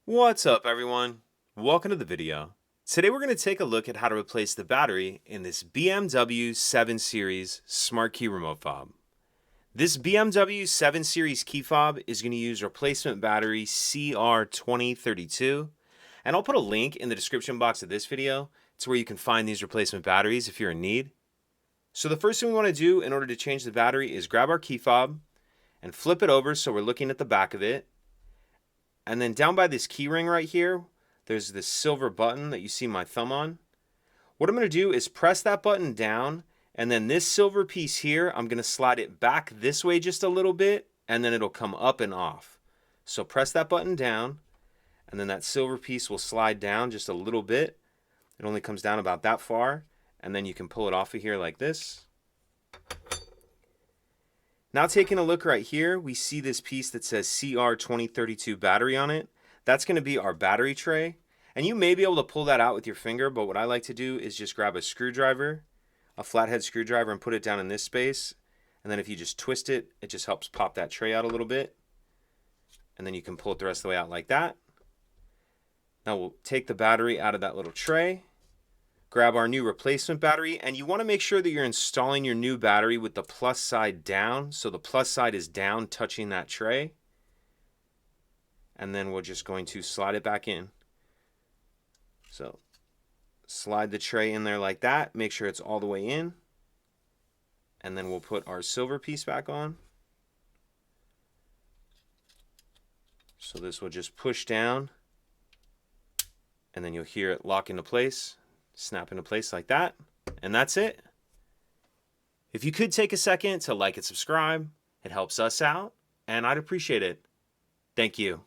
What's up, everyone? Welcome to the video. Today we're going to take a look at how to replace the battery in this BMW 7 Series Smart Key Remote Fob. This BMW 7 Series key fob is going to use replacement battery CR2032, and I'll put a link in the description box of this video to where you can find these replacement batteries if you're in need. So the first thing we want to do in order to change the battery is grab our key fob and flip it over so we're looking at the back of it. And then down by this key ring right here, there's this silver button that you see my thumb on. What I'm going to do is press that button down, and then this silver piece here, I'm going to slide it back this way just a little bit, and then it'll come up and off. So press that button down, and then that silver piece will slide down just a little bit. It only comes down about that far, and then you can pull it off of here like this. Now taking a look right here, we see this piece that says CR2032 battery on it. That's going to be our battery tray. And you may be able to pull that out with your finger, but what I like to do is just grab a screwdriver, a flathead screwdriver, and put it down in this space. And then if you just twist it, it just helps pop that tray out a little bit. And then you can pull it the rest of the way out like that. Now we'll take the battery out of that little tray. Grab our new replacement battery, and you want to make sure that you're installing your new battery with the plus side down, so the plus side is down touching that tray. And then we're just going to slide it back in. So slide the tray in there like that, make sure it's all the way in, and then we'll put our silver piece back on. So this will just push down, and then you'll hear it lock into place. Snap into place like that, and that's it. If you could take a second to like and subscribe, it helps us out, and I'd appreciate it. Thank you.